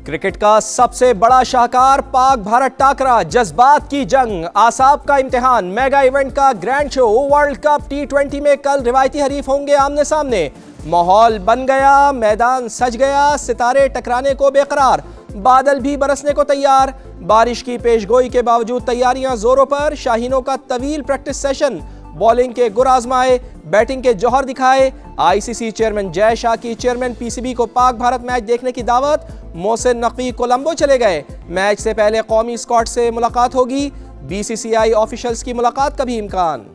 Cricket का सबसे बड़ा शाहकार पाक भारत टाकरा, जज्बात की जंग, आसाब का इम्तिहान, मेगा इवेंट का ग्रैंड शो। वर्ल्ड कप टी20 में कल रिवायती हरीफ होंगे आमने सामने। माहौल बन गया, मैदान सज गया, सितारे टकराने को बेकरार, बादल भी बरसने को तैयार। बारिश की पेशगोई के बावजूद तैयारियां जोरों पर। शाहीनों का तवील प्रैक्टिस सेशन, बॉलिंग के गुर आजमाए, बैटिंग के जौहर दिखाए। आईसीसी चेयरमैन जय शाह की चेयरमैन पीसीबी को पाक भारत मैच देखने की दावत। मोहसिन नकवी कोलंबो चले गए। मैच से पहले कौमी स्क्वाड से मुलाकात होगी। बीसीसीआई ऑफिशियल्स की मुलाकात का भी इम्कान।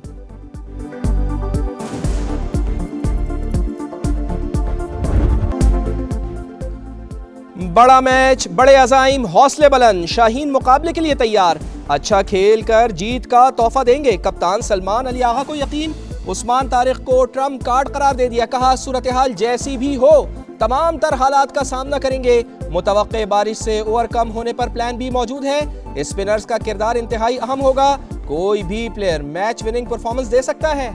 बड़ा मैच, बड़े अज़ाइम, हौसले बुलंद, शाहीन मुकाबले के लिए तैयार। अच्छा खेल कर जीत का तोहफा देंगे। कप्तान सलमान अली आगा को यकीन। उस्मान तारिक को ट्रम्प कार्ड करार दे दिया। कहा सूरत हाल जैसी भी हो तमाम तर हालात का सामना करेंगे। मुतवक्के बारिश से ओवरकम होने पर प्लान भी मौजूद है। स्पिनर्स का किरदार इंतहाई अहम होगा। कोई भी प्लेयर मैच विनिंग परफॉर्मेंस दे सकता है।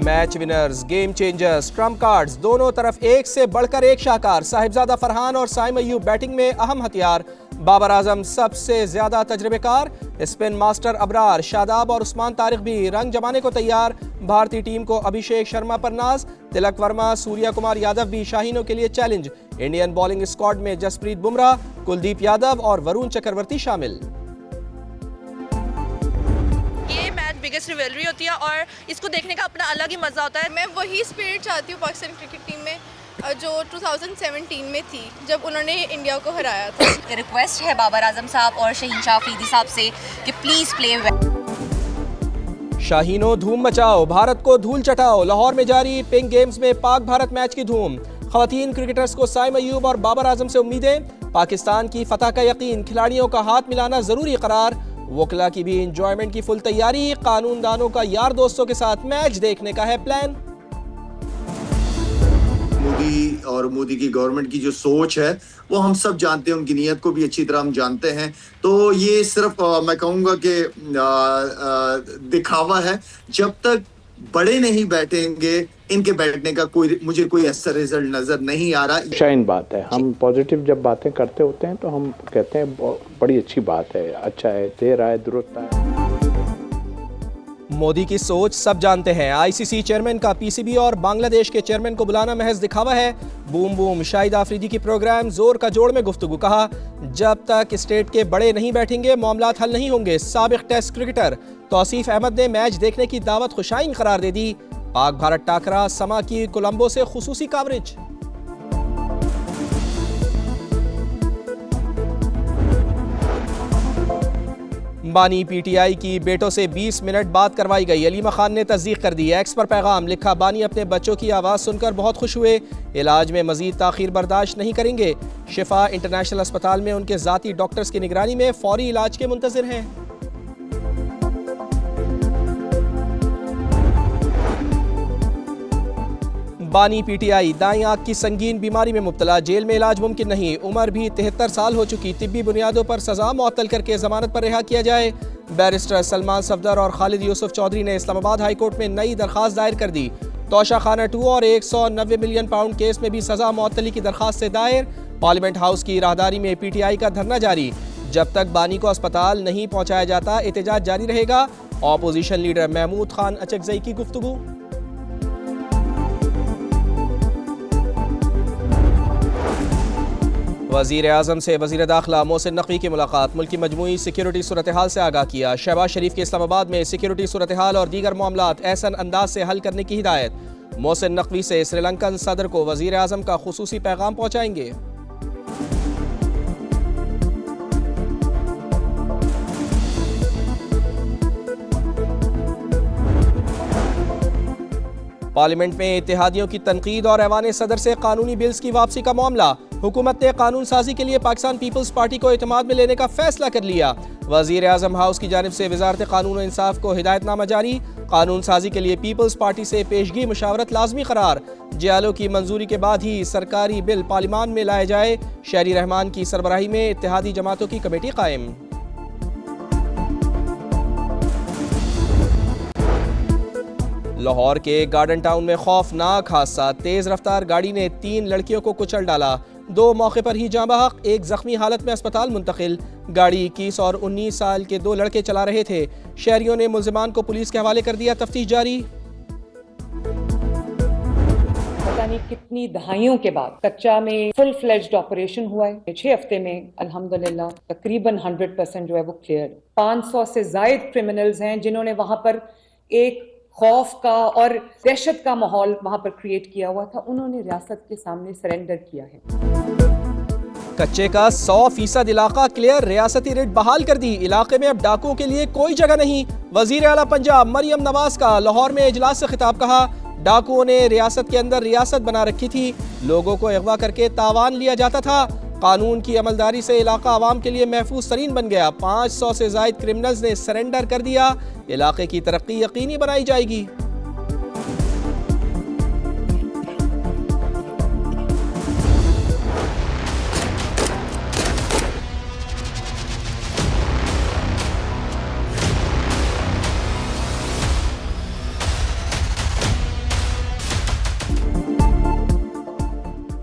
Match winners, game changers, Trump cards, दोनों तरफ एक से बढ़कर एक शाहकार। साहिबजादा फरहान और साइम अय्यूब बैटिंग में अहम हथियार। बाबर आजम सबसे ज्यादा तजर्बेकार। स्पिन मास्टर अबरार, शादाब और उस्मान तारिक भी रंग जमाने को तैयार। भारतीय टीम को अभिषेक शर्मा पर नाज। तिलक वर्मा, सूर्या कुमार यादव भी शाहीनों के लिए चैलेंज। इंडियन बॉलिंग स्क्वाड में जसप्रीत बुमराह, कुलदीप यादव और वरुण चक्रवर्ती शामिल। ये मैच बिगेस्ट रिवेलरी होती है और इसको देखने का अपना अलग ही मज़ा होता है। मैं वही स्पिरिट चाहती हूँ पाकिस्तान क्रिकेट टीम में जो 2017 में थी, जब उन्होंने इंडिया को हराया था। रिक्वेस्ट है बाबर आजम साहब और शहीन शाह अफरीदी साहब से कि प्लीज़ प्ले वेल। शाहीनों धूम मचाओ, भारत को धूल चटाओ। लाहौर में जारी पिंक गेम्स में पाक भारत मैच की धूम। खवातीन क्रिकेटर्स को साइम अय्यूब और बाबर आजम से उम्मीदें। पाकिस्तान की फतह का यकीन, खिलाड़ियों का हाथ मिलाना जरूरी करार। वकला की भी इंजॉयमेंट की फुल तैयारी। कानूनदानों का यार दोस्तों के साथ मैच देखने का है प्लान। मोदी और मोदी की गवर्नमेंट की जो सोच है वो हम सब जानते हैं, उनकी नीयत को भी अच्छी तरह हम जानते हैं। तो ये सिर्फ मैं कहूँगा कि दिखावा है। जब तक बड़े नहीं बैठेंगे, इनके बैठने का मुझे कोई ऐसा रिजल्ट नजर नहीं आ रहा। शाइन बात है, हम पॉजिटिव जब बातें करते होते हैं तो हम कहते हैं बड़ी अच्छी बात है, अच्छा है, देर आए दुरुस्त आए। मोदी की सोच सब जानते हैं। आईसीसी चेयरमैन का पीसीबी और बांग्लादेश के चेयरमैन को बुलाना महज दिखावा है। बूम बूम, शाहिद आफरीदी की प्रोग्राम, जोर का जोड़ में गुफ्तगू। कहा जब तक स्टेट के बड़े नहीं बैठेंगे मामलात हल नहीं होंगे। साबिक टेस्ट क्रिकेटर तौसीफ अहमद ने मैच देखने की दावत खुशाइन करार दे दी। पाक भारत टाकरा, समा की कोलंबो से खुसूसी कवरेज। बानी पीटीआई की बेटों से 20 मिनट बाद करवाई गई। अलीमा खान ने तस्दीक कर दी। एक्स पर पैगाम लिखा, बानी अपने बच्चों की आवाज़ सुनकर बहुत खुश हुए। इलाज में मजीद ताखीर बर्दाश्त नहीं करेंगे। शिफा इंटरनेशनल अस्पताल में उनके ज़ाती डॉक्टर्स की निगरानी में फौरी इलाज के मुंतज़िर हैं। बानी पीटीआई, दाईं आंख की संगीन बीमारी में मुब्तला, जेल में इलाज मुमकिन नहीं। उम्र भी 73 साल हो चुकी। तिब्बी बुनियादों पर सजा मुअत्तल करके जमानत पर रिहा किया जाए। बैरिस्टर सलमान सफदर और खालिद यूसुफ चौधरी ने इस्लामाबाद हाई कोर्ट में नई दरखास्त दायर कर दी। तोशा खाना 2 और 190 मिलियन पाउंड केस में भी सजा मुअत्तली की दरखास्त से दायर। पार्लियामेंट हाउस की राहदारी में पीटीआई का धरना जारी। जब तक बानी को अस्पताल नहीं पहुंचाया जाता एहतजाज जारी रहेगा। ऑपोजिशन लीडर महमूद खान अचकजई की गुफ्तगू। वज़ीर आज़म से वज़ीर दाखिला मोहसिन नकवी की मुलाकात। मुल्क की मजमूई सिक्योरिटी सूरत हाल से आगाह किया। शहबाज शरीफ के इस्लामाबाद में सिक्योरिटी सूरत हाल और दीगर मामलात एहसन अंदाज से हल करने की हिदायत। मोहसिन नकवी से श्रीलंकन सदर को वज़ीर आज़म का खुसूसी पैगाम पहुँचाएंगे। पार्लियामेंट में इत्तेहादियों की तनकीद और ऐवान सदर से कानूनी बिल्स की वापसी का मामला। हुकूमत ने कानून साजी के लिए पाकिस्तान पीपल्स पार्टी को एतमाद में लेने का फैसला कर लिया। वज़ीर आज़म हाउस की जानिब से वज़ारत कानून और इंसाफ को हिदायतनामा जारी। कानून साजी के लिए पीपल्स पार्टी से पेशगी मुशावरत लाजमी करार। जियालो की मंजूरी के बाद ही सरकारी बिल पार्लियामान में लाए जाए। शहरी रहमान की सरबराही में इत्तेहादी जमातों की कमेटी कायम। लाहौर के गार्डन टाउन में खौफनाक हादसा। तेज रफ्तार गाड़ी ने 3 लड़कियों को कुचल डाला। 2 मौके पर ही जाँ बहक, एक जख्मी हालत में अस्पताल मुंतकिल। गाड़ी 21 और 19 साल के 2 लड़के चला रहे थे। शहरियों ने मुल्जिमान को पुलिस के हवाले कर दिया, तफ्तीश जारी। पता नहीं कितनी दहाइयों के बाद कच्चा में फुल फ्लेज्ड ऑपरेशन हुआ है। 6 हफ्ते में अल्हम्दुलिल्लाह तकरीबन 100% जो है वो क्लियर। 500 से जायद क्रिमिनल्स हैं जिन्होंने वहां पर एक खौफ का और दहशत का माहौल वहां पर क्रिएट किया हुआ था, उन्होंने रियासत के सामने सरेंडर किया है। कच्चे का 100% इलाका क्लियर, रियासती रिट बहाल कर दी। इलाके में अब डाकुओं के लिए कोई जगह नहीं। वजीर आला पंजाब मरियम नवाज का लाहौर में इजलास से खिताब, कहा डाकुओं ने रियासत के अंदर रियासत बना रखी थी, लोगों को अगवा करके तावान लिया जाता था। कानून की अमलदारी से इलाका आवाम के लिए महफूज तरीन बन गया। 500 से जायद क्रिमिनल्स ने सरेंडर कर दिया। इलाके की तरक्की यकीनी बनाई जाएगी।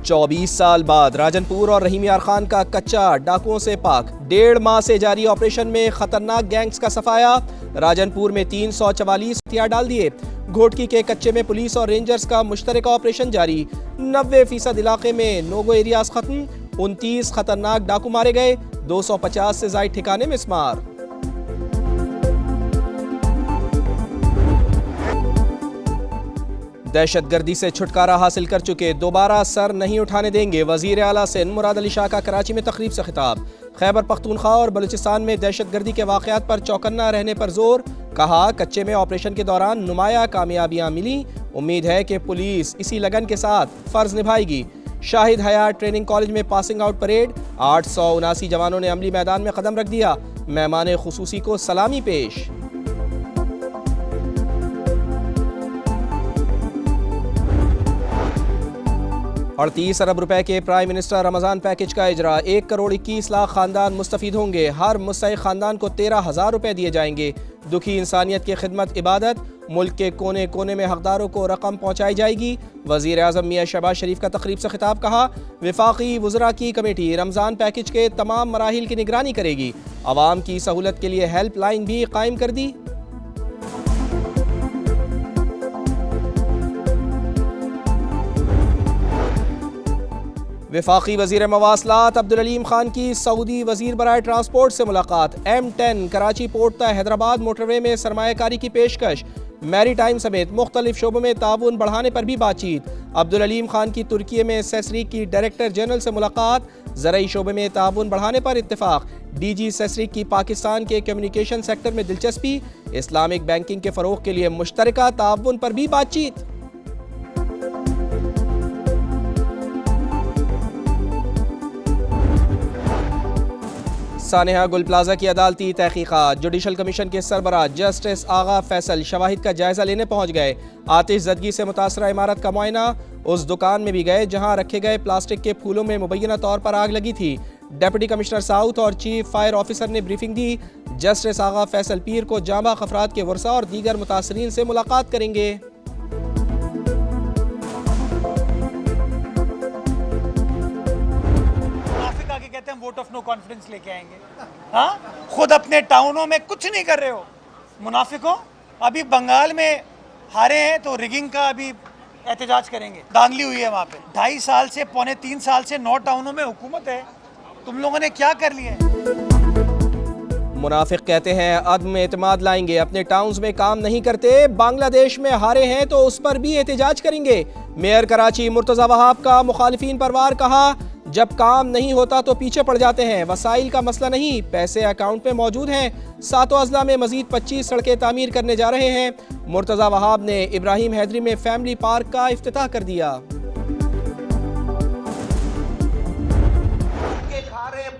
चौबीस साल बाद राजनपुर और रहीम यार खान का कच्चा डाकुओं से पाक। 1.5 माह से जारी ऑपरेशन में खतरनाक गैंग्स का सफाया। राजनपुर में 344 हथियार डाल दिए। घोटकी के कच्चे में पुलिस और रेंजर्स का मुश्तरका ऑपरेशन जारी। 90% इलाके में नोगो एरियाज खत्म। 29 खतरनाक डाकू मारे गए। 250 से जायद ठिकाने में स्मार। दहशतगर्दी से छुटकारा हासिल कर चुके दोबारा सर नहीं उठाने देंगे। वजीर आला सिंध मुराद अली शाह का कराची में तकरीब से खिताब। खैबर पख्तूनख्वा और बलूचिस्तान में दहशतगर्दी के वाक़यात पर चौकन्ना रहने पर जोर। कहा कच्चे में ऑपरेशन के दौरान नुमाया कामयाबियां मिली। उम्मीद है कि पुलिस इसी लगन के साथ फ़र्ज निभाएगी। शाहिद हयात ट्रेनिंग कॉलेज में पासिंग आउट परेड। 879 जवानों ने अमली मैदान में कदम रख दिया। मेहमान खुसूसी को सलामी पेश। 38 अरब रुपए के प्राइम मिनिस्टर रमज़ान पैकेज का इजरा। 1 करोड़ 21 लाख खानदान मुस्तफ़ीद होंगे। हर मुस्तहिक़ खानदान को 13,000 रुपए दिए जाएंगे। दुखी इंसानियत की खिदमत इबादत। मुल्क के कोने कोने में हकदारों को रकम पहुँचाई जाएगी। वज़ीर आज़म मियाँ शहबाज शरीफ का तकरीब से खिताब, कहा वफाकी वज़रा की कमेटी रमज़ान पैकेज के तमाम मराहिल की निगरानी करेगी। आवाम की सहूलत के लिए हेल्प लाइन भी कायम कर दी। वफाकी वज़ीर मवासलात अब्दुल अलीम खान की सऊदी वज़ीर बराए ट्रांसपोर्ट से मुलाकात। M10 कराची पोर्ट तक हैदराबाद मोटरवे में सरमायाकारी की पेशकश। मैरी टाइम समेत मुख्तलिफ शोबों में ताउन बढ़ाने पर भी बातचीत। अब्दुल अलीम खान की तुर्की में सेसरी की डायरेक्टर जनरल से मुलाकात। ज़राई शोबे में ताउन बढ़ाने पर इत्तेफाक। DG सेसरी की पाकिस्तान के कम्युनिकेशन सेक्टर में दिलचस्पी। इस्लामिक बैंकिंग के फ़रोग़ के लिए मुश्तरका ताउन पर भी बातचीत। सानेहा गुल प्लाजा की अदालती तहकीकात। जुडिशल कमीशन के सरबराह जस्टिस आगा फैसल शवाहिद का जायजा लेने पहुंच गए। आतिश ज़दगी से मुतासरा इमारत का मुआयना। उस दुकान में भी गए जहां रखे गए प्लास्टिक के फूलों में मुबैना तौर पर आग लगी थी। डिप्टी कमिश्नर साउथ और चीफ फायर ऑफिसर ने ब्रीफिंग दी। जस्टिस आगा फैसल पीर को जांबा अफराद के वर्सा और दीगर मुतासरीन से मुलाकात करेंगे। कहते हैं वोट ऑफ नो कॉन्फिडेंस लेके आएंगे। हाँ, खुद अपने टाउनों में कुछ नहीं कर रहे हो मुनाफिकों। अभी बंगाल में हारे हैं तो रिगिंग का अभी एहतजाज करेंगे। धांधली हुई है वहाँ पे। 2.5 साल से 3 साल से 9 टाउनों में हुकूमत है। तुम लोगों ने क्या कर लिया है? मुनाफिक कहते हैं अदम एतमाद लाएंगे, अपने टाउन्स में काम नहीं करते। बांग्लादेश में हारे हैं तो उस पर भी एहतजाज करेंगे। मेयर कराची मुर्तज़ा वहाब का मुखालिफिन पर वार, कहा जब काम नहीं होता तो पीछे पड़ जाते हैं। वसाइल का मसला नहीं, पैसे अकाउंट में मौजूद हैं। 7 अजला में मजीद 25 सड़कें तामीर करने जा रहे हैं। मुर्तज़ा वहाब ने इब्राहिम हैदरी में फैमिली पार्क का इफ्तिताह कर दिया।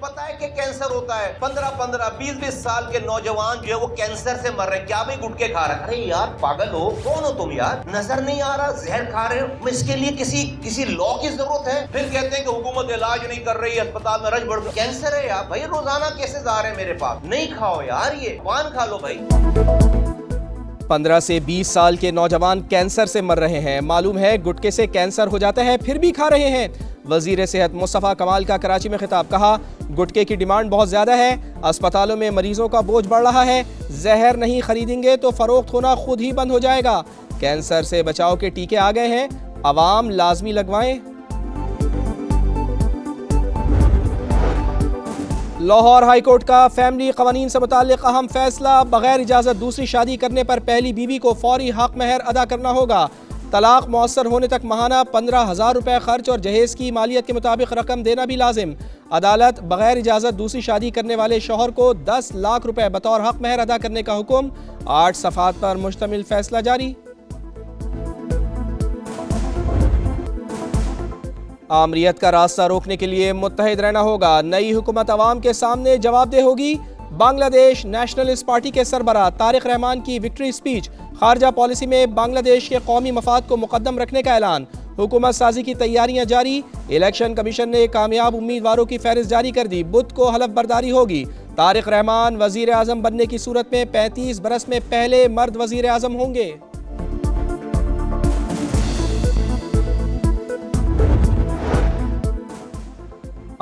पता है कि कैंसर होता है। 15-15, 20-20 साल के नौजवान जो है वो कैंसर से मर रहे हैं। क्या भाई गुटके खा रहे हैं? अरे यार पागल हो, कौन हो तुम यार? नजर नहीं आ रहा, जहर खा रहे हो। इसके लिए किसी लॉ की जरूरत है? फिर कहते हैं कि हुकूमत इलाज नहीं कर रही, अस्पताल में रश बढ़ गई। कैंसर है यार भाई, रोजाना केसेस आ रहे हैं मेरे पास। नहीं खाओ यार, ये पान खा लो भाई। 15 से 20 साल के नौजवान कैंसर से मर रहे हैं। मालूम है गुटखे से कैंसर हो जाता है, फिर भी खा रहे हैं। वजीर सेहत मुस्तफ़ा कमाल का कराची में खिताब, कहा गुटखे की डिमांड बहुत ज़्यादा है, अस्पतालों में मरीजों का बोझ बढ़ रहा है, जहर नहीं खरीदेंगे तो फरोख्त होना खुद ही बंद हो जाएगा। कैंसर से बचाव के टीके आ गए हैं, अवाम लाजमी लगवाएं। लाहौर हाई कोर्ट का फैमिली कवानीन से मुताल्लिक अहम फैसला, बगैर इजाज़त दूसरी शादी करने पर पहली बीवी को फौरी हक महर अदा करना होगा। तलाक मौसर होने तक माहाना 15,000 रुपए खर्च और जहेज की मालियत के मुताबिक रकम देना भी लाजिम। अदालत बगैर इजाज़त दूसरी शादी करने वाले शौहर को 10 लाख रुपए बतौर हक महर अदा करने का हुक्म। 8 सफ़ात पर मुश्तमिल फैसला जारी। आमरीत का रास्ता रोकने के लिए मुत्तहिद रहना होगा। नई हुकूमत अवाम के सामने जवाबदेह होगी। बांग्लादेश नेशनलिस्ट पार्टी के सरबराह तारिक रहमान की विक्ट्री स्पीच। खारजा पॉलिसी में बांग्लादेश के कौमी मफाद को मुकद्दम रखने का ऐलान। हुकूमत साजी की तैयारियां जारी। इलेक्शन कमीशन ने कामयाब उम्मीदवारों की फहरिस्त जारी कर दी। बुध को हलफ बर्दारी होगी। तारिक रहमान वजीर आजम बनने की सूरत में 35 बरस में पहले मर्द वजीर आजम होंगे।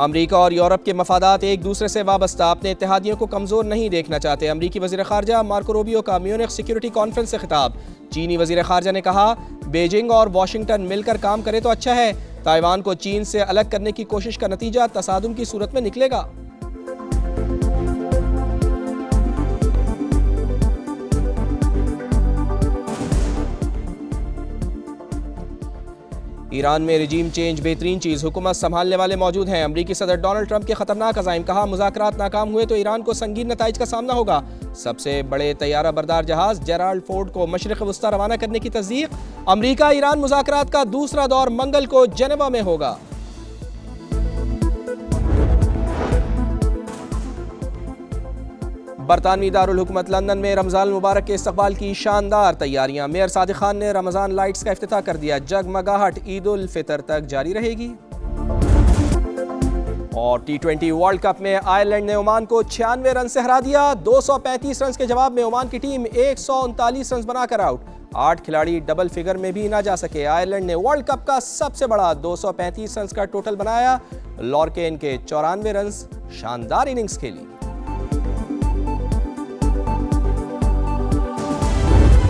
अमरीका और यूरोप के मफादात एक दूसरे से वाबस्ता, अपने इत्तेहादियों को कमज़ोर नहीं देखना चाहते। अमरीकी वज़ीर ख़ारजा मार्को रूबियो का म्यूनिख सिक्योरिटी कॉन्फ्रेंस से खिताब। चीनी वज़ीर ख़ारजा ने कहा बीजिंग और वाशिंगटन मिलकर काम करे तो अच्छा है। ताइवान को चीन से अलग करने की कोशिश का नतीजा तसादुम की सूरत में निकलेगा। ईरान में रिजीम चेंज बेहतरीन चीज़, हुकूमत संभालने वाले मौजूद हैं। अमरीकी सदर डोनाल्ड ट्रंप के खतरनाक अज़ाइम, कहा मुज़ाकरात नाकाम हुए तो ईरान को संगीन नताइज का सामना होगा। सबसे बड़े तैयारा बरदार जहाज जेराल्ड फोर्ड को मशरिक़ वस्ता रवाना करने की तस्दीक। अमरीका ईरान मुज़ाकरात का दूसरा दौर मंगल को जेनेवा में होगा। बरतानवी दारुल हुकूमत लंदन में रमज़ान मुबारक के इस्तकबाल की शानदार तैयारियां। मेयर सादिक खान ने रमज़ान लाइट्स का इफ्तिताह कर दिया। जगमगाहट ईद उल फितर तक जारी रहेगी। और T20 वर्ल्ड कप में आयरलैंड ने ओमान को 96 रन से हरा दिया। 235 रन के जवाब में ओमान की टीम 139 रन बनाकर आउट। 8 खिलाड़ी डबल फिगर में भी ना जा सके। आयरलैंड ने वर्ल्ड कप का सबसे बड़ा 235 रन का टोटल बनाया। लॉर्केन के 94 रन शानदार इनिंग्स खेली।